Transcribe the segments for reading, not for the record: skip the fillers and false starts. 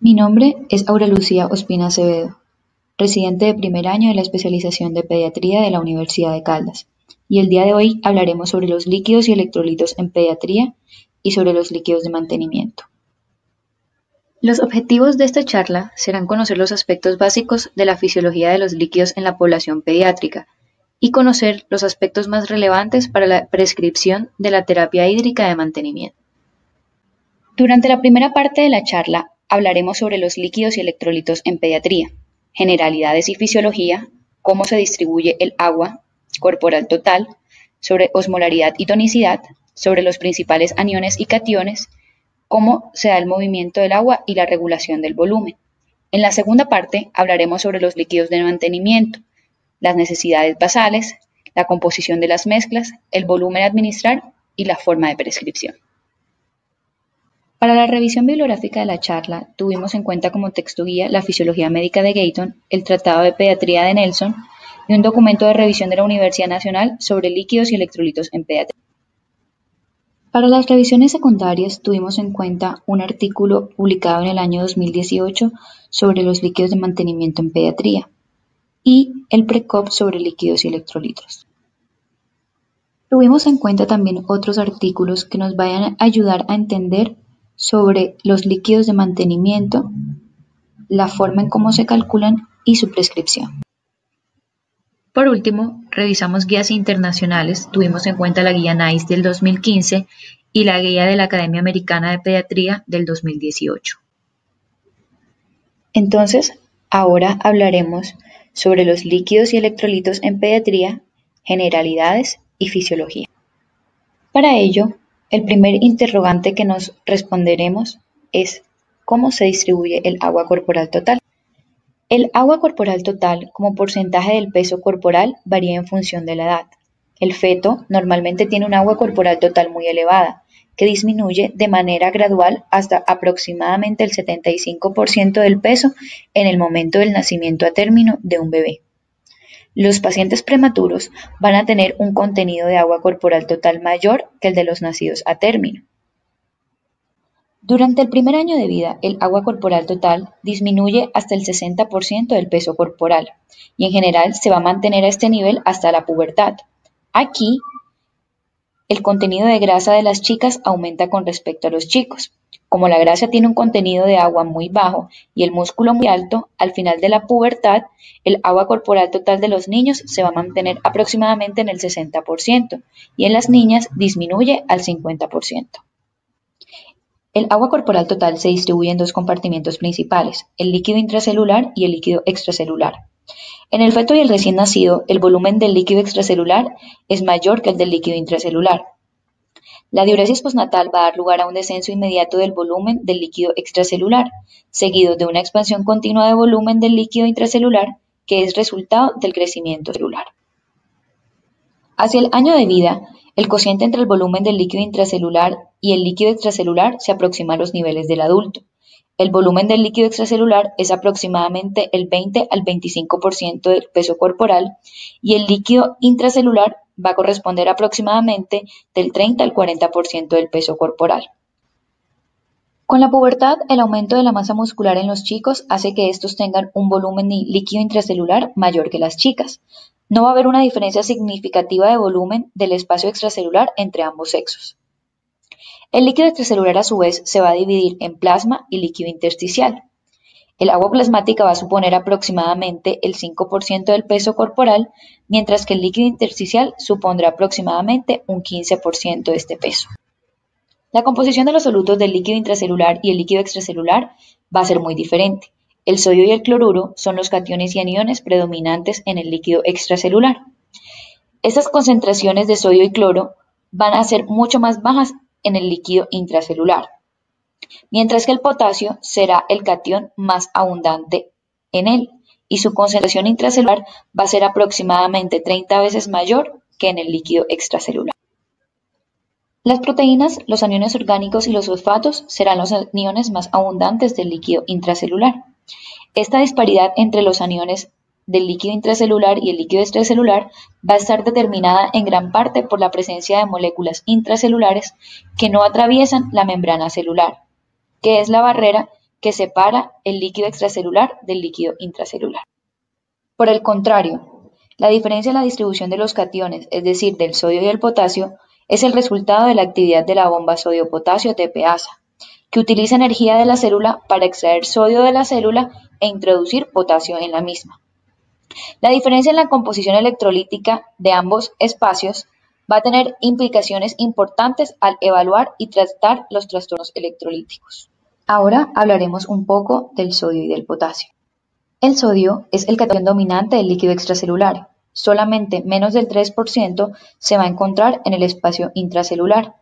Mi nombre es Aura Lucía Ospina Acevedo, residente de primer año de la especialización de Pediatría de la Universidad de Caldas, y el día de hoy hablaremos sobre los líquidos y electrolitos en pediatría y sobre los líquidos de mantenimiento. Los objetivos de esta charla serán conocer los aspectos básicos de la fisiología de los líquidos en la población pediátrica y conocer los aspectos más relevantes para la prescripción de la terapia hídrica de mantenimiento. Durante la primera parte de la charla hablaremos sobre los líquidos y electrolitos en pediatría, generalidades y fisiología, cómo se distribuye el agua corporal total, sobre osmolaridad y tonicidad, sobre los principales aniones y cationes, cómo se da el movimiento del agua y la regulación del volumen. En la segunda parte hablaremos sobre los líquidos de mantenimiento, las necesidades basales, la composición de las mezclas, el volumen a administrar y la forma de prescripción. Para la revisión bibliográfica de la charla, tuvimos en cuenta como texto guía la Fisiología Médica de Gayton, el Tratado de Pediatría de Nelson y un documento de revisión de la Universidad Nacional sobre líquidos y electrolitos en pediatría. Para las revisiones secundarias, tuvimos en cuenta un artículo publicado en el año 2018 sobre los líquidos de mantenimiento en pediatría y el PRECOP sobre líquidos y electrolitos. Tuvimos en cuenta también otros artículos que nos vayan a ayudar a entender sobre los líquidos de mantenimiento, la forma en cómo se calculan y su prescripción. Por último, revisamos guías internacionales, tuvimos en cuenta la guía NICE del 2015 y la guía de la Academia Americana de Pediatría del 2018. Entonces, ahora hablaremos sobre los líquidos y electrolitos en pediatría, generalidades y fisiología. Para ello, el primer interrogante que nos responderemos es ¿cómo se distribuye el agua corporal total? El agua corporal total como porcentaje del peso corporal varía en función de la edad. El feto normalmente tiene un agua corporal total muy elevada, que disminuye de manera gradual hasta aproximadamente el 75% del peso en el momento del nacimiento a término de un bebé. Los pacientes prematuros van a tener un contenido de agua corporal total mayor que el de los nacidos a término. Durante el primer año de vida, el agua corporal total disminuye hasta el 60% del peso corporal y en general se va a mantener a este nivel hasta la pubertad. Aquí, el contenido de grasa de las chicas aumenta con respecto a los chicos. Como la grasa tiene un contenido de agua muy bajo y el músculo muy alto, al final de la pubertad, el agua corporal total de los niños se va a mantener aproximadamente en el 60% y en las niñas disminuye al 50%. El agua corporal total se distribuye en dos compartimientos principales, el líquido intracelular y el líquido extracelular. En el feto y el recién nacido, el volumen del líquido extracelular es mayor que el del líquido intracelular. La diuresis postnatal va a dar lugar a un descenso inmediato del volumen del líquido extracelular, seguido de una expansión continua de volumen del líquido intracelular, que es resultado del crecimiento celular. Hacia el año de vida, el cociente entre el volumen del líquido intracelular y el líquido extracelular se aproxima a los niveles del adulto. El volumen del líquido extracelular es aproximadamente el 20 al 25% del peso corporal y el líquido intracelular va a corresponder aproximadamente del 30 al 40% del peso corporal. Con la pubertad, el aumento de la masa muscular en los chicos hace que estos tengan un volumen líquido intracelular mayor que las chicas. No va a haber una diferencia significativa de volumen del espacio extracelular entre ambos sexos. El líquido extracelular a su vez se va a dividir en plasma y líquido intersticial. El agua plasmática va a suponer aproximadamente el 5% del peso corporal, mientras que el líquido intersticial supondrá aproximadamente un 15% de este peso. La composición de los solutos del líquido intracelular y el líquido extracelular va a ser muy diferente. El sodio y el cloruro son los cationes y aniones predominantes en el líquido extracelular. Estas concentraciones de sodio y cloro van a ser mucho más bajas en el líquido intracelular, mientras que el potasio será el catión más abundante en él y su concentración intracelular va a ser aproximadamente 30 veces mayor que en el líquido extracelular. Las proteínas, los aniones orgánicos y los fosfatos serán los aniones más abundantes del líquido intracelular. Esta disparidad entre los aniones del líquido intracelular y el líquido extracelular va a estar determinada en gran parte por la presencia de moléculas intracelulares que no atraviesan la membrana celular, que es la barrera que separa el líquido extracelular del líquido intracelular. Por el contrario, la diferencia en la distribución de los cationes, es decir, del sodio y el potasio, es el resultado de la actividad de la bomba sodio-potasio TPasa, que utiliza energía de la célula para extraer sodio de la célula e introducir potasio en la misma. La diferencia en la composición electrolítica de ambos espacios va a tener implicaciones importantes al evaluar y tratar los trastornos electrolíticos. Ahora hablaremos un poco del sodio y del potasio. El sodio es el catión dominante del líquido extracelular. Solamente menos del 3% se va a encontrar en el espacio intracelular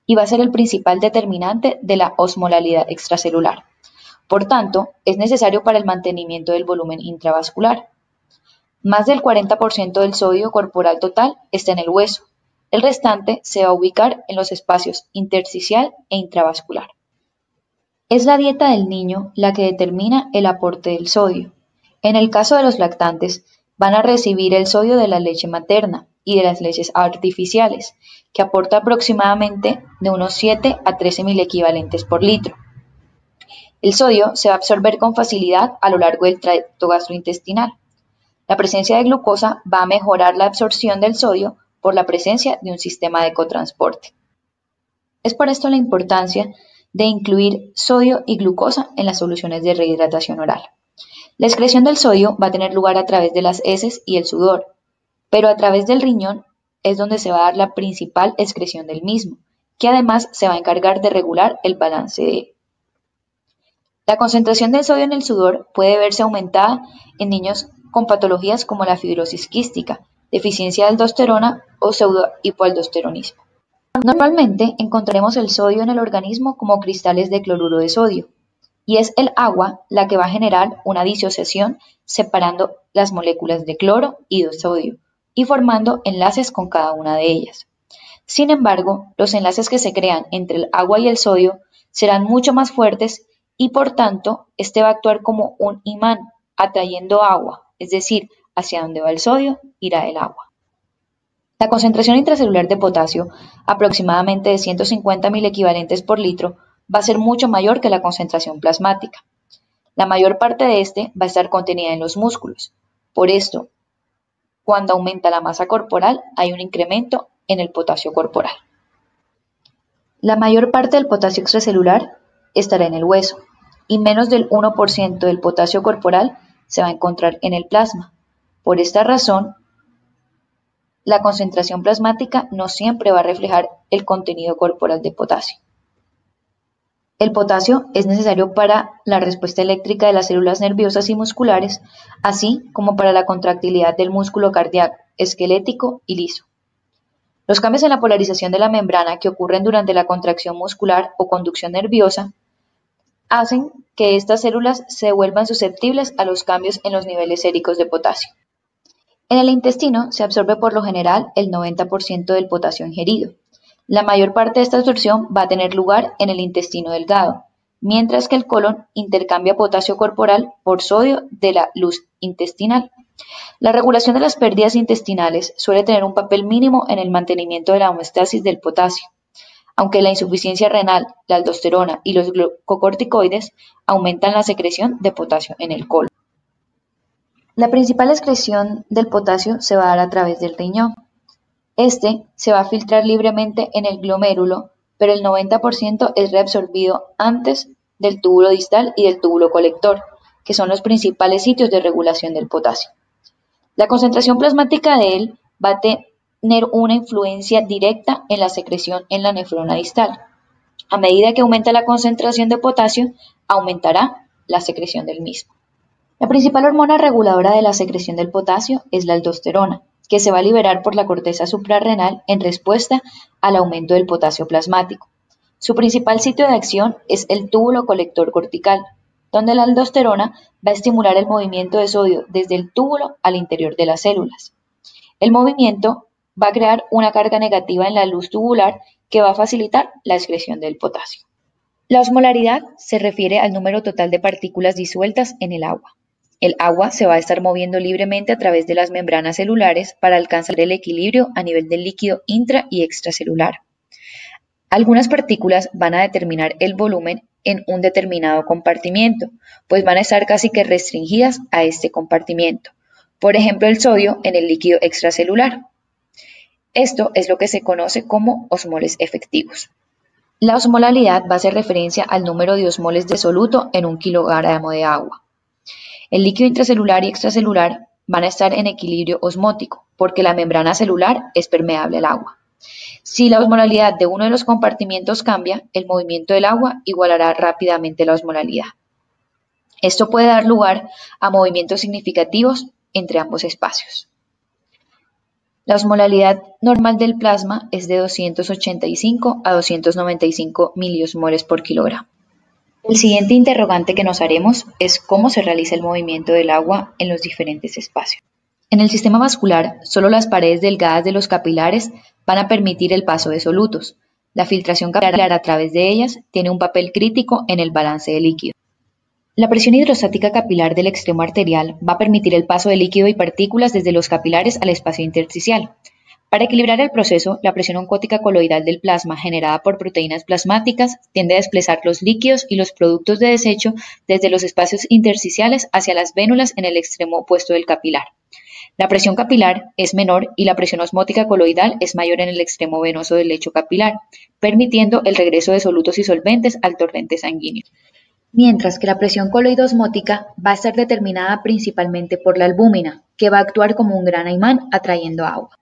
y va a ser el principal determinante de la osmolalidad extracelular. Por tanto, es necesario para el mantenimiento del volumen intravascular. Más del 40% del sodio corporal total está en el hueso. El restante se va a ubicar en los espacios intersticial e intravascular. Es la dieta del niño la que determina el aporte del sodio. En el caso de los lactantes, van a recibir el sodio de la leche materna y de las leches artificiales, que aporta aproximadamente de unos 7 a 13 milequivalentes por litro. El sodio se va a absorber con facilidad a lo largo del tracto gastrointestinal. La presencia de glucosa va a mejorar la absorción del sodio por la presencia de un sistema de cotransporte. Es por esto la importancia de incluir sodio y glucosa en las soluciones de rehidratación oral. La excreción del sodio va a tener lugar a través de las heces y el sudor, pero a través del riñón es donde se va a dar la principal excreción del mismo, que además se va a encargar de regular el balance de él. La concentración del sodio en el sudor puede verse aumentada en niños con patologías como la fibrosis quística, deficiencia de aldosterona o pseudohipoaldosteronismo. Normalmente encontraremos el sodio en el organismo como cristales de cloruro de sodio, y es el agua la que va a generar una disociación separando las moléculas de cloro y de sodio y formando enlaces con cada una de ellas. Sin embargo, los enlaces que se crean entre el agua y el sodio serán mucho más fuertes y por tanto, este va a actuar como un imán, atrayendo agua, es decir, hacia donde va el sodio, irá el agua. La concentración intracelular de potasio, aproximadamente de 150 milequivalentes por litro, va a ser mucho mayor que la concentración plasmática. La mayor parte de este va a estar contenida en los músculos. Por esto, cuando aumenta la masa corporal, hay un incremento en el potasio corporal. La mayor parte del potasio extracelular estará en el hueso y menos del 1% del potasio corporal se va a encontrar en el plasma. Por esta razón, la concentración plasmática no siempre va a reflejar el contenido corporal de potasio. El potasio es necesario para la respuesta eléctrica de las células nerviosas y musculares, así como para la contractilidad del músculo cardíaco, esquelético y liso. Los cambios en la polarización de la membrana que ocurren durante la contracción muscular o conducción nerviosa hacen que estas células se vuelvan susceptibles a los cambios en los niveles séricos de potasio. En el intestino se absorbe por lo general el 90% del potasio ingerido. La mayor parte de esta absorción va a tener lugar en el intestino delgado, mientras que el colon intercambia potasio corporal por sodio de la luz intestinal. La regulación de las pérdidas intestinales suele tener un papel mínimo en el mantenimiento de la homeostasis del potasio, aunque la insuficiencia renal, la aldosterona y los glucocorticoides aumentan la secreción de potasio en el colon. La principal excreción del potasio se va a dar a través del riñón. Este se va a filtrar libremente en el glomérulo, pero el 90% es reabsorbido antes del túbulo distal y del túbulo colector, que son los principales sitios de regulación del potasio. La concentración plasmática de él va a tener una influencia directa en la secreción en la nefrona distal. A medida que aumenta la concentración de potasio, aumentará la secreción del mismo. La principal hormona reguladora de la secreción del potasio es la aldosterona, que se va a liberar por la corteza suprarrenal en respuesta al aumento del potasio plasmático. Su principal sitio de acción es el túbulo colector cortical, donde la aldosterona va a estimular el movimiento de sodio desde el túbulo al interior de las células. El movimiento va a crear una carga negativa en la luz tubular que va a facilitar la excreción del potasio. La osmolaridad se refiere al número total de partículas disueltas en el agua. El agua se va a estar moviendo libremente a través de las membranas celulares para alcanzar el equilibrio a nivel del líquido intra y extracelular. Algunas partículas van a determinar el volumen en un determinado compartimiento, pues van a estar casi que restringidas a este compartimiento. Por ejemplo, el sodio en el líquido extracelular. Esto es lo que se conoce como osmoles efectivos. La osmolalidad va a hacer referencia al número de osmoles de soluto en un kilogramo de agua. El líquido intracelular y extracelular van a estar en equilibrio osmótico, porque la membrana celular es permeable al agua. Si la osmolalidad de uno de los compartimientos cambia, el movimiento del agua igualará rápidamente la osmolalidad. Esto puede dar lugar a movimientos significativos entre ambos espacios. La osmolalidad normal del plasma es de 285 a 295 miliosmoles por kilogramo. El siguiente interrogante que nos haremos es cómo se realiza el movimiento del agua en los diferentes espacios. En el sistema vascular, solo las paredes delgadas de los capilares van a permitir el paso de solutos. La filtración capilar a través de ellas tiene un papel crítico en el balance de líquido. La presión hidrostática capilar del extremo arterial va a permitir el paso de líquido y partículas desde los capilares al espacio intersticial. Para equilibrar el proceso, la presión oncótica coloidal del plasma generada por proteínas plasmáticas tiende a desplazar los líquidos y los productos de desecho desde los espacios intersticiales hacia las vénulas en el extremo opuesto del capilar. La presión capilar es menor y la presión osmótica coloidal es mayor en el extremo venoso del lecho capilar, permitiendo el regreso de solutos y solventes al torrente sanguíneo. Mientras que la presión coloidosmótica va a estar determinada principalmente por la albúmina, que va a actuar como un gran imán atrayendo agua.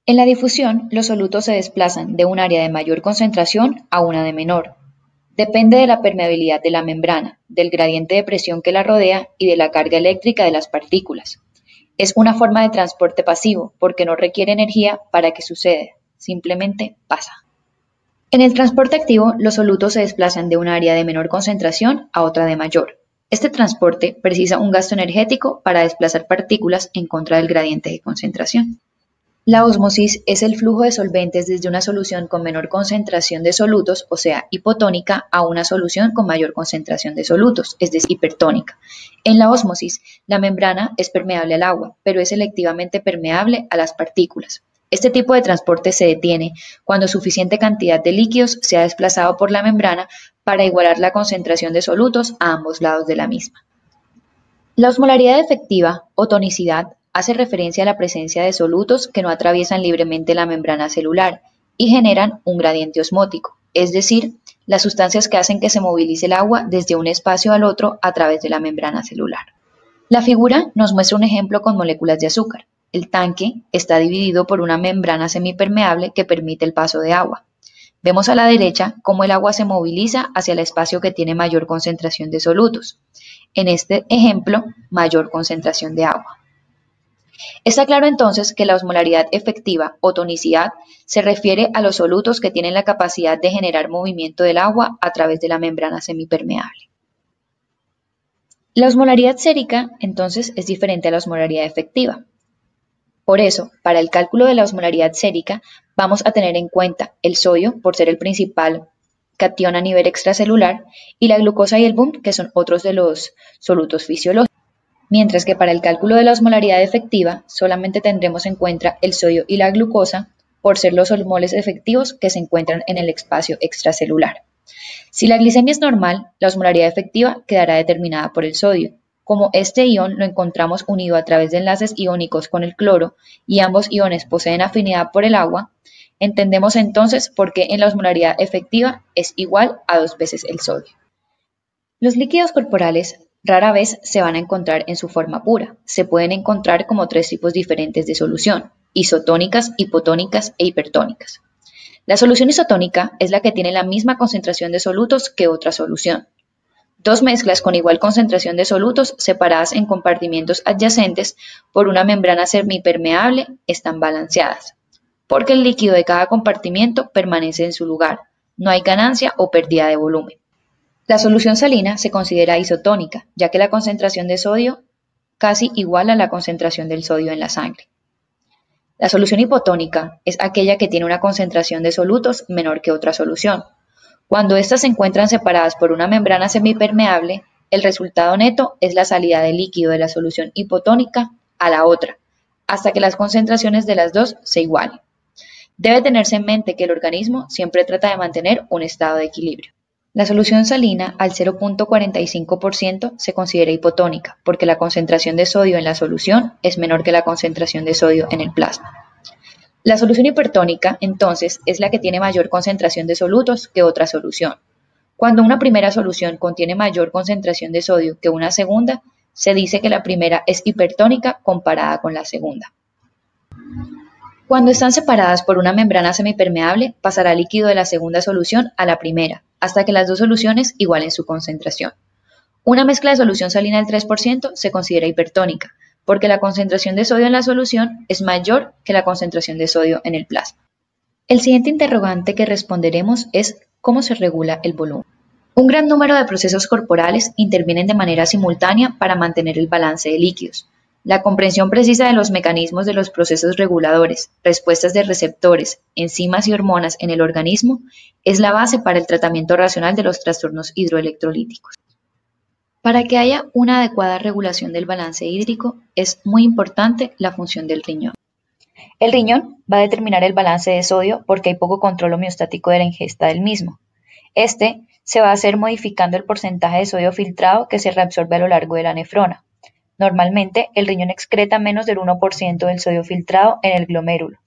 En la difusión, los solutos se desplazan de un área de mayor concentración a una de menor. Depende de la permeabilidad de la membrana, del gradiente de presión que la rodea y de la carga eléctrica de las partículas. Es una forma de transporte pasivo porque no requiere energía para que suceda, simplemente pasa. En el transporte activo, los solutos se desplazan de un área de menor concentración a otra de mayor. Este transporte precisa un gasto energético para desplazar partículas en contra del gradiente de concentración. La ósmosis es el flujo de solventes desde una solución con menor concentración de solutos, o sea, hipotónica, a una solución con mayor concentración de solutos, es decir, hipertónica. En la ósmosis, la membrana es permeable al agua, pero es selectivamente permeable a las partículas. Este tipo de transporte se detiene cuando suficiente cantidad de líquidos se ha desplazado por la membrana para igualar la concentración de solutos a ambos lados de la misma. La osmolaridad efectiva o tonicidad hace referencia a la presencia de solutos que no atraviesan libremente la membrana celular y generan un gradiente osmótico, es decir, las sustancias que hacen que se movilice el agua desde un espacio al otro a través de la membrana celular. La figura nos muestra un ejemplo con moléculas de azúcar. El tanque está dividido por una membrana semipermeable que permite el paso de agua. Vemos a la derecha cómo el agua se moviliza hacia el espacio que tiene mayor concentración de solutos. En este ejemplo, mayor concentración de agua. Está claro entonces que la osmolaridad efectiva o tonicidad se refiere a los solutos que tienen la capacidad de generar movimiento del agua a través de la membrana semipermeable. La osmolaridad sérica entonces es diferente a la osmolaridad efectiva. Por eso, para el cálculo de la osmolaridad sérica vamos a tener en cuenta el sodio por ser el principal catión a nivel extracelular y la glucosa y el BUM, que son otros de los solutos fisiológicos. Mientras que para el cálculo de la osmolaridad efectiva solamente tendremos en cuenta el sodio y la glucosa por ser los osmoles efectivos que se encuentran en el espacio extracelular. Si la glicemia es normal, la osmolaridad efectiva quedará determinada por el sodio. Como este ion lo encontramos unido a través de enlaces iónicos con el cloro y ambos iones poseen afinidad por el agua, entendemos entonces por qué en la osmolaridad efectiva es igual a 2 veces el sodio. Los líquidos corporales rara vez se van a encontrar en su forma pura. Se pueden encontrar como 3 tipos diferentes de solución: isotónicas, hipotónicas e hipertónicas. La solución isotónica es la que tiene la misma concentración de solutos que otra solución. 2 mezclas con igual concentración de solutos separadas en compartimientos adyacentes por una membrana semipermeable están balanceadas, porque el líquido de cada compartimiento permanece en su lugar. No hay ganancia o pérdida de volumen. La solución salina se considera isotónica, ya que la concentración de sodio casi iguala a la concentración del sodio en la sangre. La solución hipotónica es aquella que tiene una concentración de solutos menor que otra solución. Cuando éstas se encuentran separadas por una membrana semipermeable, el resultado neto es la salida de líquido de la solución hipotónica a la otra, hasta que las concentraciones de las dos se igualen. Debe tenerse en mente que el organismo siempre trata de mantener un estado de equilibrio. La solución salina al 0.45% se considera hipotónica porque la concentración de sodio en la solución es menor que la concentración de sodio en el plasma. La solución hipertónica, entonces, es la que tiene mayor concentración de solutos que otra solución. Cuando una primera solución contiene mayor concentración de sodio que una segunda, se dice que la primera es hipertónica comparada con la segunda. Cuando están separadas por una membrana semipermeable, pasará líquido de la segunda solución a la primera, hasta que las dos soluciones igualen su concentración. Una mezcla de solución salina al 3% se considera hipertónica, porque la concentración de sodio en la solución es mayor que la concentración de sodio en el plasma. El siguiente interrogante que responderemos es ¿cómo se regula el volumen? Un gran número de procesos corporales intervienen de manera simultánea para mantener el balance de líquidos. La comprensión precisa de los mecanismos de los procesos reguladores, respuestas de receptores, enzimas y hormonas en el organismo es la base para el tratamiento racional de los trastornos hidroelectrolíticos. Para que haya una adecuada regulación del balance hídrico, es muy importante la función del riñón. El riñón va a determinar el balance de sodio porque hay poco control homeostático de la ingesta del mismo. Este se va a hacer modificando el porcentaje de sodio filtrado que se reabsorbe a lo largo de la nefrona. Normalmente, el riñón excreta menos del 1% del sodio filtrado en el glomérulo.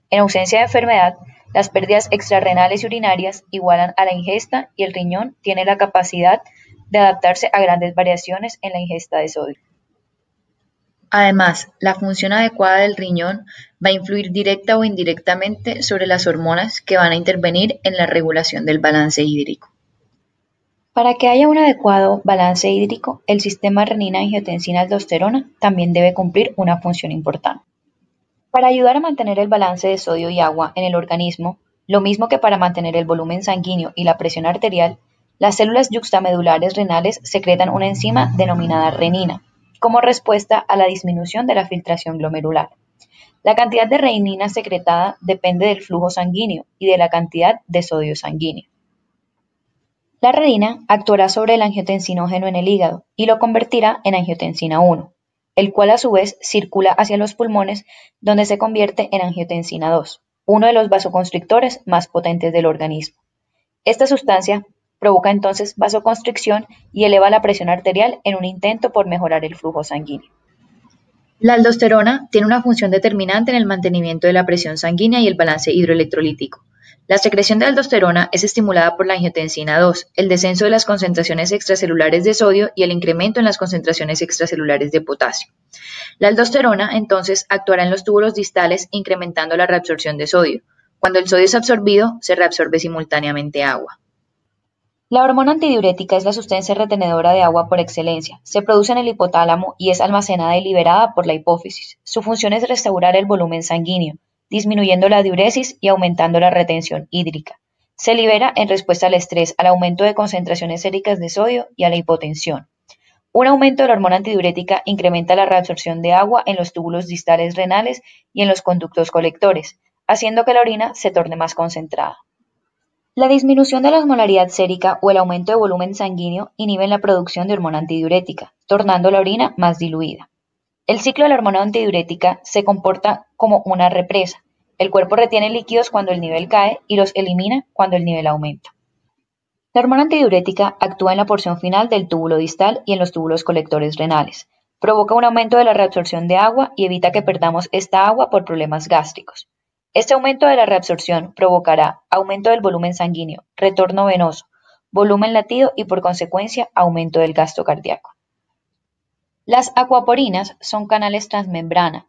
En ausencia de enfermedad, las pérdidas extrarrenales y urinarias igualan a la ingesta y el riñón tiene la capacidad de adaptarse a grandes variaciones en la ingesta de sodio. Además, la función adecuada del riñón va a influir directa o indirectamente sobre las hormonas que van a intervenir en la regulación del balance hídrico. Para que haya un adecuado balance hídrico, el sistema renina-angiotensina-aldosterona también debe cumplir una función importante. Para ayudar a mantener el balance de sodio y agua en el organismo, lo mismo que para mantener el volumen sanguíneo y la presión arterial, las células yuxtamedulares renales secretan una enzima denominada renina, como respuesta a la disminución de la filtración glomerular. La cantidad de renina secretada depende del flujo sanguíneo y de la cantidad de sodio sanguíneo. La renina actuará sobre el angiotensinógeno en el hígado y lo convertirá en angiotensina 1, el cual a su vez circula hacia los pulmones donde se convierte en angiotensina 2, uno de los vasoconstrictores más potentes del organismo. Esta sustancia provoca entonces vasoconstricción y eleva la presión arterial en un intento por mejorar el flujo sanguíneo. La aldosterona tiene una función determinante en el mantenimiento de la presión sanguínea y el balance hidroelectrolítico. La secreción de aldosterona es estimulada por la angiotensina 2, el descenso de las concentraciones extracelulares de sodio y el incremento en las concentraciones extracelulares de potasio. La aldosterona entonces actuará en los túbulos distales incrementando la reabsorción de sodio. Cuando el sodio es absorbido, se reabsorbe simultáneamente agua. La hormona antidiurética es la sustancia retenedora de agua por excelencia. Se produce en el hipotálamo y es almacenada y liberada por la hipófisis. Su función es restaurar el volumen sanguíneo, disminuyendo la diuresis y aumentando la retención hídrica. Se libera en respuesta al estrés, al aumento de concentraciones séricas de sodio y a la hipotensión. Un aumento de la hormona antidiurética incrementa la reabsorción de agua en los túbulos distales renales y en los conductos colectores, haciendo que la orina se torne más concentrada. La disminución de la osmolaridad sérica o el aumento de volumen sanguíneo inhiben la producción de hormona antidiurética, tornando la orina más diluida. El ciclo de la hormona antidiurética se comporta como una represa. El cuerpo retiene líquidos cuando el nivel cae y los elimina cuando el nivel aumenta. La hormona antidiurética actúa en la porción final del túbulo distal y en los túbulos colectores renales. Provoca un aumento de la reabsorción de agua y evita que perdamos esta agua por problemas gástricos. Este aumento de la reabsorción provocará aumento del volumen sanguíneo, retorno venoso, volumen latido y por consecuencia aumento del gasto cardíaco. Las acuaporinas son canales transmembrana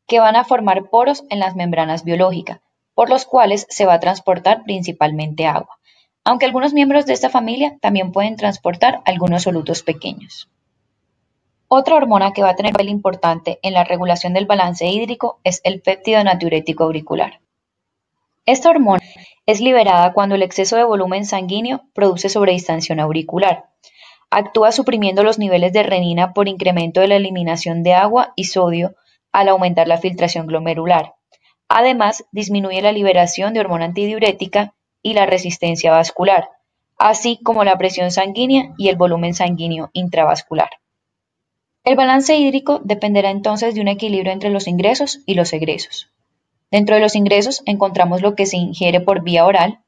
que van a formar poros en las membranas biológicas, por los cuales se va a transportar principalmente agua, aunque algunos miembros de esta familia también pueden transportar algunos solutos pequeños. Otra hormona que va a tener un papel importante en la regulación del balance hídrico es el péptido natriurético auricular. Esta hormona es liberada cuando el exceso de volumen sanguíneo produce sobredistensión auricular. Actúa suprimiendo los niveles de renina por incremento de la eliminación de agua y sodio al aumentar la filtración glomerular. Además, disminuye la liberación de hormona antidiurética y la resistencia vascular, así como la presión sanguínea y el volumen sanguíneo intravascular. El balance hídrico dependerá entonces de un equilibrio entre los ingresos y los egresos. Dentro de los ingresos encontramos lo que se ingiere por vía oral,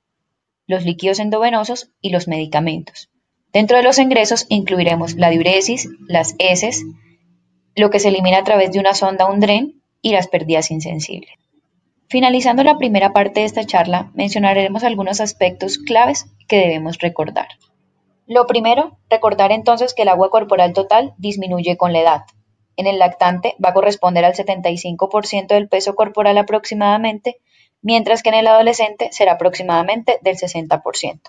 los líquidos endovenosos y los medicamentos. Dentro de los ingresos incluiremos la diuresis, las heces, lo que se elimina a través de una sonda o un dren y las pérdidas insensibles. Finalizando la primera parte de esta charla, mencionaremos algunos aspectos claves que debemos recordar. Lo primero, recordar entonces que el agua corporal total disminuye con la edad. En el lactante va a corresponder al 75% del peso corporal aproximadamente, mientras que en el adolescente será aproximadamente del 60%.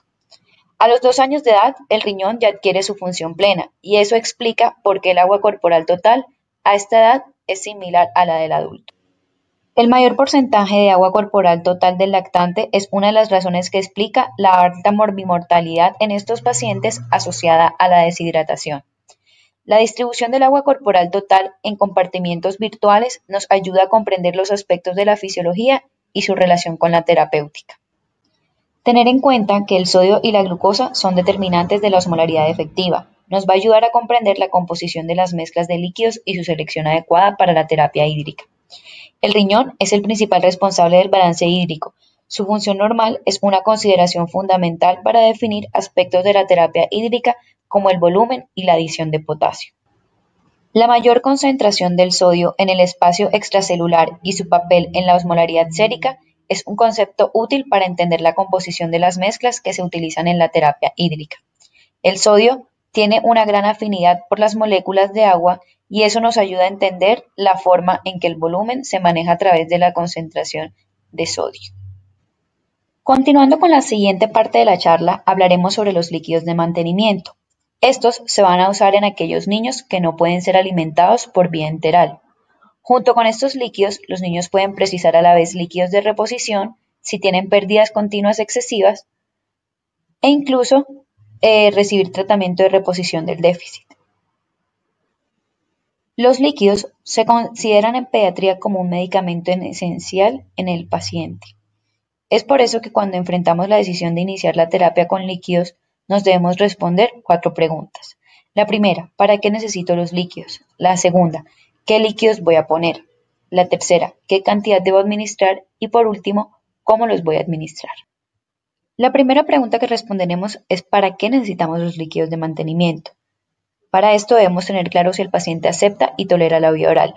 A los 2 años de edad, el riñón ya adquiere su función plena, y eso explica por qué el agua corporal total a esta edad es similar a la del adulto. El mayor porcentaje de agua corporal total del lactante es una de las razones que explica la alta morbimortalidad en estos pacientes asociada a la deshidratación. La distribución del agua corporal total en compartimientos virtuales nos ayuda a comprender los aspectos de la fisiología y su relación con la terapéutica. Tener en cuenta que el sodio y la glucosa son determinantes de la osmolaridad efectiva. Nos va a ayudar a comprender la composición de las mezclas de líquidos y su selección adecuada para la terapia hídrica. El riñón es el principal responsable del balance hídrico. Su función normal es una consideración fundamental para definir aspectos de la terapia hídrica como el volumen y la adición de potasio. La mayor concentración del sodio en el espacio extracelular y su papel en la osmolaridad sérica es un concepto útil para entender la composición de las mezclas que se utilizan en la terapia hídrica. El sodio tiene una gran afinidad por las moléculas de agua y eso nos ayuda a entender la forma en que el volumen se maneja a través de la concentración de sodio. Continuando con la siguiente parte de la charla, hablaremos sobre los líquidos de mantenimiento. Estos se van a usar en aquellos niños que no pueden ser alimentados por vía enteral. Junto con estos líquidos, los niños pueden precisar a la vez líquidos de reposición si tienen pérdidas continuas excesivas e incluso recibir tratamiento de reposición del déficit. Los líquidos se consideran en pediatría como un medicamento esencial en el paciente. Es por eso que cuando enfrentamos la decisión de iniciar la terapia con líquidos, nos debemos responder 4 preguntas. La primera, ¿para qué necesito los líquidos? La segunda, ¿qué líquidos voy a poner? La tercera, ¿qué cantidad debo administrar? Y por último, ¿cómo los voy a administrar? La primera pregunta que responderemos es ¿para qué necesitamos los líquidos de mantenimiento? Para esto debemos tener claro si el paciente acepta y tolera la vía oral.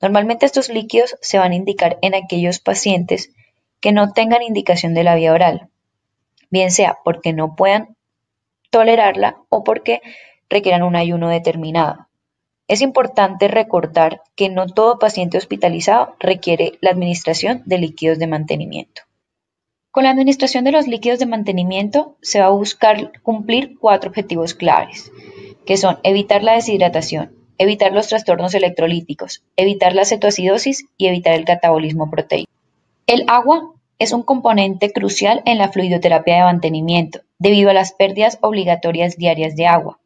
Normalmente estos líquidos se van a indicar en aquellos pacientes que no tengan indicación de la vía oral, bien sea porque no puedan tolerarla o porque requieran un ayuno determinado. Es importante recordar que no todo paciente hospitalizado requiere la administración de líquidos de mantenimiento. Con la administración de los líquidos de mantenimiento se va a buscar cumplir 4 objetivos claves, que son evitar la deshidratación, evitar los trastornos electrolíticos, evitar la cetoacidosis y evitar el catabolismo proteico. El agua es un componente crucial en la fluidoterapia de mantenimiento, debido a las pérdidas obligatorias diarias de agua.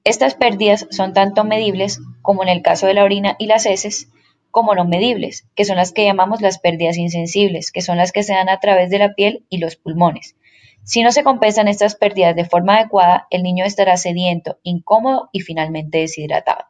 Estas pérdidas son tanto medibles, como en el caso de la orina y las heces, como no medibles, que son las que llamamos las pérdidas insensibles, que son las que se dan a través de la piel y los pulmones. Si no se compensan estas pérdidas de forma adecuada, el niño estará sediento, incómodo y finalmente deshidratado.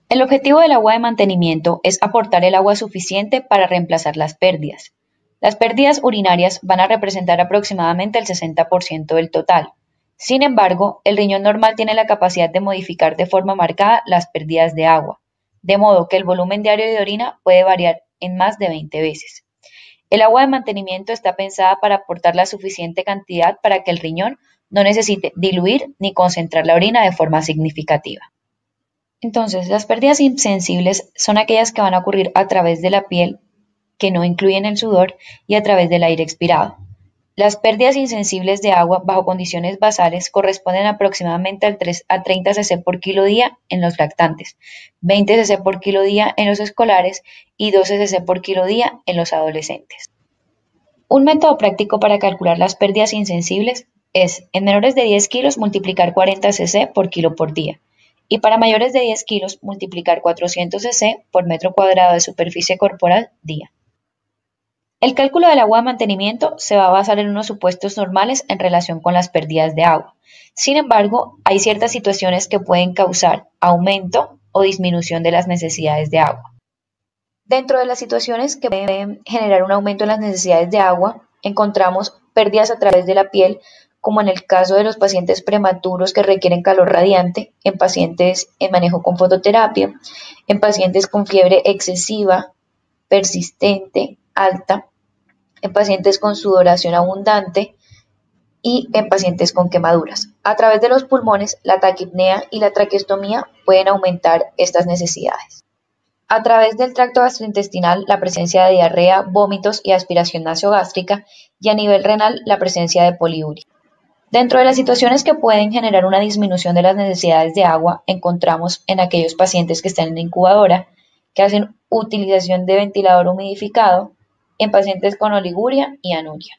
El objetivo del agua de mantenimiento es aportar el agua suficiente para reemplazar las pérdidas. Las pérdidas urinarias van a representar aproximadamente el 60% del total. Sin embargo, el riñón normal tiene la capacidad de modificar de forma marcada las pérdidas de agua, de modo que el volumen diario de orina puede variar en más de 20 veces. El agua de mantenimiento está pensada para aportar la suficiente cantidad para que el riñón no necesite diluir ni concentrar la orina de forma significativa. Entonces, las pérdidas insensibles son aquellas que van a ocurrir a través de la piel, que no incluyen el sudor, y a través del aire expirado. Las pérdidas insensibles de agua bajo condiciones basales corresponden aproximadamente a 30 cc por kilo día en los lactantes, 20 cc por kilo día en los escolares y 12 cc por kilo día en los adolescentes. Un método práctico para calcular las pérdidas insensibles es, en menores de 10 kilos, multiplicar 40 cc por kilo por día, y para mayores de 10 kilos, multiplicar 400 cc por metro cuadrado de superficie corporal día. El cálculo del agua de mantenimiento se va a basar en unos supuestos normales en relación con las pérdidas de agua. Sin embargo, hay ciertas situaciones que pueden causar aumento o disminución de las necesidades de agua. Dentro de las situaciones que pueden generar un aumento en las necesidades de agua, encontramos pérdidas a través de la piel, como en el caso de los pacientes prematuros que requieren calor radiante, en pacientes en manejo con fototerapia, en pacientes con fiebre excesiva, persistente, alta, en pacientes con sudoración abundante y en pacientes con quemaduras. A través de los pulmones, la taquipnea y la traqueostomía pueden aumentar estas necesidades. A través del tracto gastrointestinal, la presencia de diarrea, vómitos y aspiración nasogástrica, y a nivel renal, la presencia de poliuria. Dentro de las situaciones que pueden generar una disminución de las necesidades de agua, encontramos en aquellos pacientes que están en la incubadora, que hacen utilización de ventilador humidificado, en pacientes con oliguria y anuria.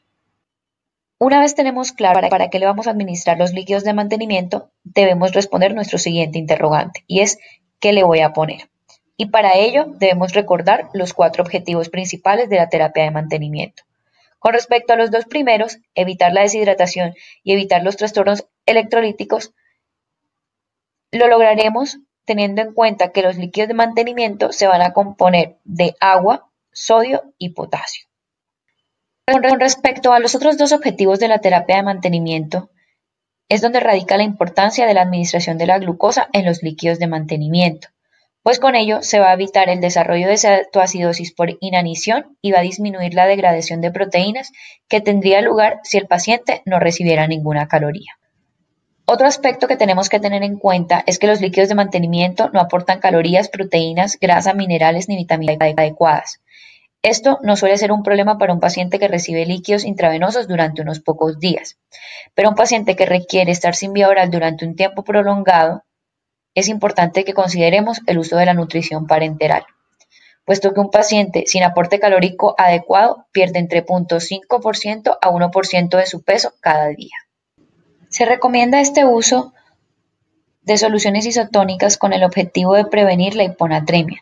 Una vez tenemos claro para qué le vamos a administrar los líquidos de mantenimiento, debemos responder nuestro siguiente interrogante, y es ¿qué le voy a poner? Y para ello debemos recordar los 4 objetivos principales de la terapia de mantenimiento. Con respecto a los 2 primeros, evitar la deshidratación y evitar los trastornos electrolíticos, lo lograremos teniendo en cuenta que los líquidos de mantenimiento se van a componer de agua, sodio y potasio. Con respecto a los otros 2 objetivos de la terapia de mantenimiento, es donde radica la importancia de la administración de la glucosa en los líquidos de mantenimiento, pues con ello se va a evitar el desarrollo de cetoacidosis por inanición y va a disminuir la degradación de proteínas que tendría lugar si el paciente no recibiera ninguna caloría. Otro aspecto que tenemos que tener en cuenta es que los líquidos de mantenimiento no aportan calorías, proteínas, grasa, minerales ni vitaminas adecuadas. Esto no suele ser un problema para un paciente que recibe líquidos intravenosos durante unos pocos días, pero un paciente que requiere estar sin vía oral durante un tiempo prolongado, es importante que consideremos el uso de la nutrición parenteral, puesto que un paciente sin aporte calórico adecuado pierde entre 0,5% a 1% de su peso cada día. Se recomienda este uso de soluciones isotónicas con el objetivo de prevenir la hiponatremia.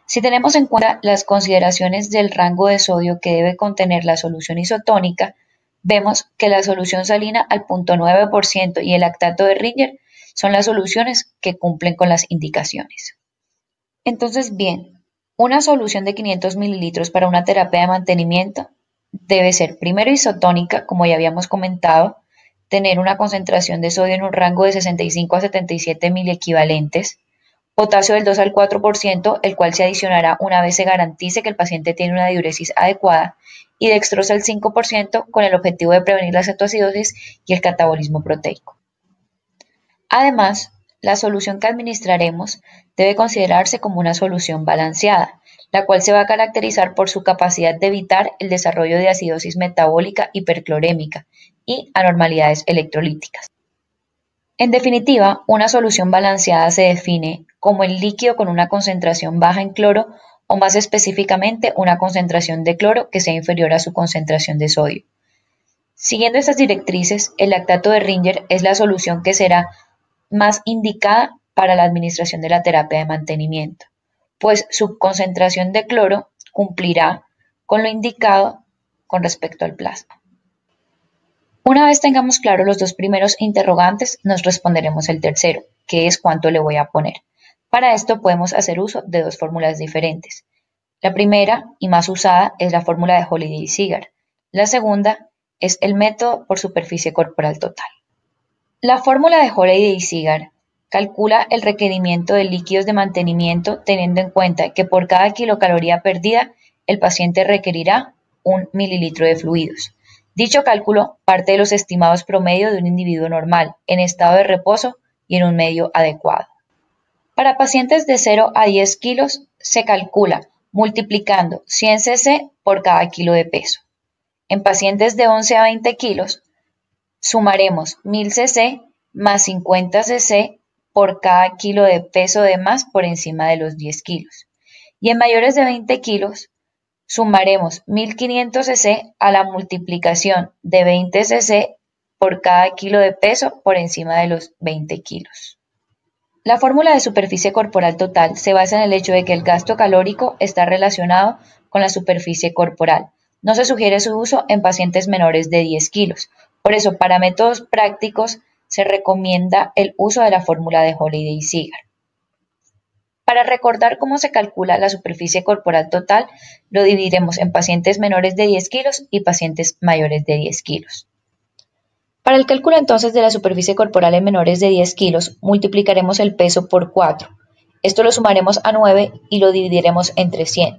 Si tenemos en cuenta las consideraciones del rango de sodio que debe contener la solución isotónica, vemos que la solución salina al 0,9% y el lactato de Ringer son las soluciones que cumplen con las indicaciones. Entonces, bien, una solución de 500 mililitros para una terapia de mantenimiento debe ser primero isotónica, como ya habíamos comentado, tener una concentración de sodio en un rango de 65 a 77 miliequivalentes, potasio del 2 al 4%, el cual se adicionará una vez se garantice que el paciente tiene una diuresis adecuada, y dextrosa al 5% con el objetivo de prevenir la cetoacidosis y el catabolismo proteico. Además, la solución que administraremos debe considerarse como una solución balanceada, la cual se va a caracterizar por su capacidad de evitar el desarrollo de acidosis metabólica hiperclorémica y anormalidades electrolíticas. En definitiva, una solución balanceada se define como el líquido con una concentración baja en cloro o más específicamente una concentración de cloro que sea inferior a su concentración de sodio. Siguiendo estas directrices, el lactato de Ringer es la solución que será más indicada para la administración de la terapia de mantenimiento, pues su concentración de cloro cumplirá con lo indicado con respecto al plasma. Una vez tengamos claro los 2 primeros interrogantes, nos responderemos el tercero, que es cuánto le voy a poner. Para esto podemos hacer uso de 2 fórmulas diferentes. La primera y más usada es la fórmula de Holiday-Ziegler. La segunda es el método por superficie corporal total. La fórmula de Holiday-Ziegler calcula el requerimiento de líquidos de mantenimiento teniendo en cuenta que por cada kilocaloría perdida el paciente requerirá 1 mililitro de fluidos. Dicho cálculo parte de los estimados promedio de un individuo normal, en estado de reposo y en un medio adecuado. Para pacientes de 0 a 10 kilos se calcula multiplicando 100 cc por cada kilo de peso. En pacientes de 11 a 20 kilos sumaremos 1000 cc más 50 cc por cada kilo de peso de más por encima de los 10 kilos. Y en mayores de 20 kilos sumaremos 1500 cc a la multiplicación de 20 cc por cada kilo de peso por encima de los 20 kilos. La fórmula de superficie corporal total se basa en el hecho de que el gasto calórico está relacionado con la superficie corporal. No se sugiere su uso en pacientes menores de 10 kilos. Por eso, para métodos prácticos, se recomienda el uso de la fórmula de Holiday-Ziegler. Para recordar cómo se calcula la superficie corporal total, lo dividiremos en pacientes menores de 10 kilos y pacientes mayores de 10 kilos. Para el cálculo entonces de la superficie corporal en menores de 10 kilos, multiplicaremos el peso por 4. Esto lo sumaremos a 9 y lo dividiremos entre 100.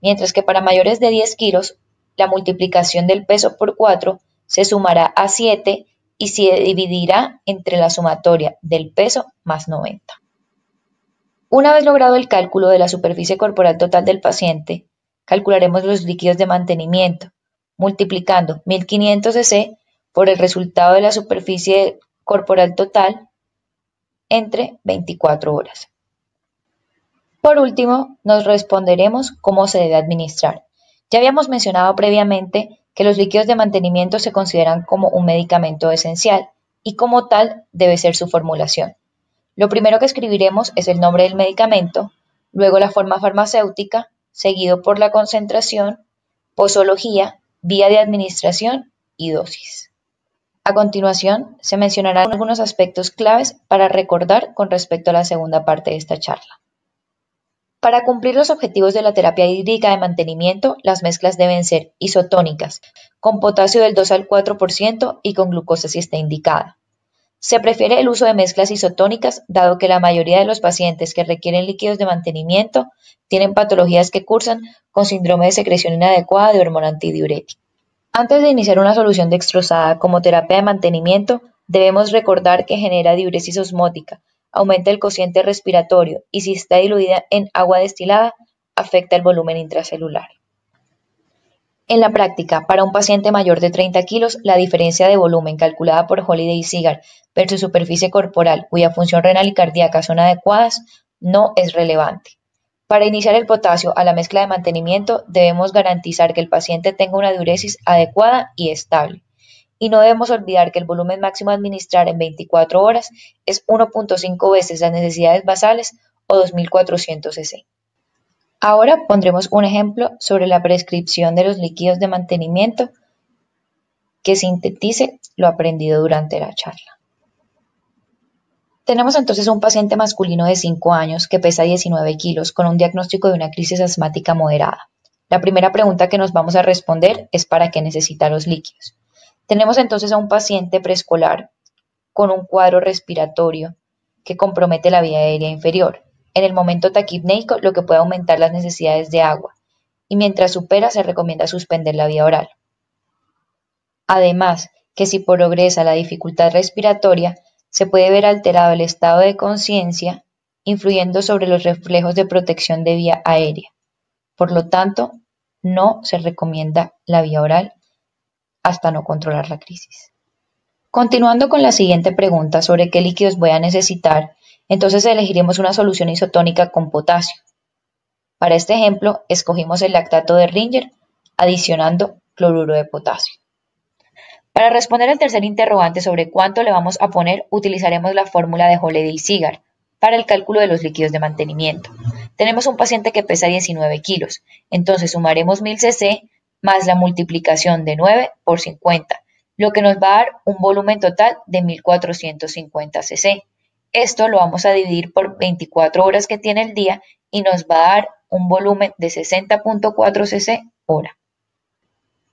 Mientras que para mayores de 10 kilos, la multiplicación del peso por 4 se sumará a 7 y se dividirá entre la sumatoria del peso más 90. Una vez logrado el cálculo de la superficie corporal total del paciente, calcularemos los líquidos de mantenimiento, multiplicando 1500 cc por el resultado de la superficie corporal total entre 24 horas. Por último, nos responderemos cómo se debe administrar. Ya habíamos mencionado previamente que los líquidos de mantenimiento se consideran como un medicamento esencial y como tal debe ser su formulación. Lo primero que escribiremos es el nombre del medicamento, luego la forma farmacéutica, seguido por la concentración, posología, vía de administración y dosis. A continuación, se mencionarán algunos aspectos claves para recordar con respecto a la segunda parte de esta charla. Para cumplir los objetivos de la terapia hídrica de mantenimiento, las mezclas deben ser isotónicas, con potasio del 2 al 4% y con glucosa si está indicada. Se prefiere el uso de mezclas isotónicas dado que la mayoría de los pacientes que requieren líquidos de mantenimiento tienen patologías que cursan con síndrome de secreción inadecuada de hormona antidiurética. Antes de iniciar una solución dextrosada como terapia de mantenimiento, debemos recordar que genera diuresis osmótica, aumenta el cociente respiratorio y si está diluida en agua destilada, afecta el volumen intracelular. En la práctica, para un paciente mayor de 30 kilos, la diferencia de volumen calculada por Holiday y Seagar versus superficie corporal cuya función renal y cardíaca son adecuadas no es relevante. Para iniciar el potasio a la mezcla de mantenimiento, debemos garantizar que el paciente tenga una diuresis adecuada y estable. Y no debemos olvidar que el volumen máximo a administrar en 24 horas es 1.5 veces las necesidades basales o 2400 cc. Ahora pondremos un ejemplo sobre la prescripción de los líquidos de mantenimiento que sintetice lo aprendido durante la charla. Tenemos entonces un paciente masculino de 5 años que pesa 19 kilos con un diagnóstico de una crisis asmática moderada. La primera pregunta que nos vamos a responder es ¿para qué necesita los líquidos? Tenemos entonces a un paciente preescolar con un cuadro respiratorio que compromete la vía aérea inferior. En el momento taquipneico, lo que puede aumentar las necesidades de agua, y mientras supera se recomienda suspender la vía oral. Además, que si progresa la dificultad respiratoria, se puede ver alterado el estado de conciencia, influyendo sobre los reflejos de protección de vía aérea. Por lo tanto, no se recomienda la vía oral hasta no controlar la crisis. Continuando con la siguiente pregunta sobre qué líquidos voy a necesitar, entonces elegiremos una solución isotónica con potasio. Para este ejemplo, escogimos el lactato de Ringer adicionando cloruro de potasio. Para responder al tercer interrogante sobre cuánto le vamos a poner, utilizaremos la fórmula de Holiday y Seagar para el cálculo de los líquidos de mantenimiento. Tenemos un paciente que pesa 19 kilos, entonces sumaremos 1000 cc más la multiplicación de 9 por 50, lo que nos va a dar un volumen total de 1450 cc. Esto lo vamos a dividir por 24 horas que tiene el día y nos va a dar un volumen de 60.4 cc hora.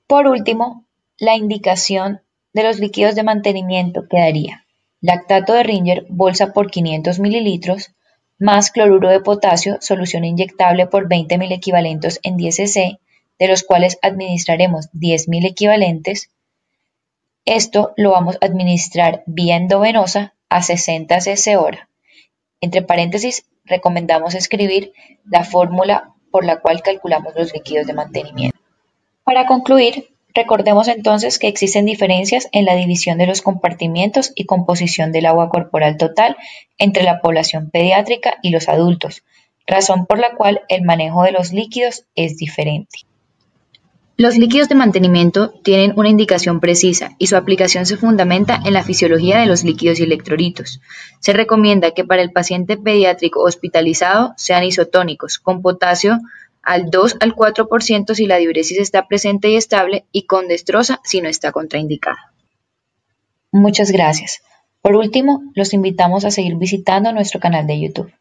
Por último, la indicación de los líquidos de mantenimiento quedaría lactato de Ringer, bolsa por 500 mililitros, más cloruro de potasio, solución inyectable por 20.000 equivalentes en 10 cc, de los cuales administraremos 10.000 equivalentes. Esto lo vamos a administrar vía endovenosa a 60 cc hora. Entre paréntesis, recomendamos escribir la fórmula por la cual calculamos los líquidos de mantenimiento. Para concluir, recordemos entonces que existen diferencias en la división de los compartimientos y composición del agua corporal total entre la población pediátrica y los adultos, razón por la cual el manejo de los líquidos es diferente. Los líquidos de mantenimiento tienen una indicación precisa y su aplicación se fundamenta en la fisiología de los líquidos y electrolitos. Se recomienda que para el paciente pediátrico hospitalizado sean isotónicos, con potasio al 2 al 4% si la diuresis está presente y estable y con dextrosa si no está contraindicada. Muchas gracias. Por último, los invitamos a seguir visitando nuestro canal de YouTube.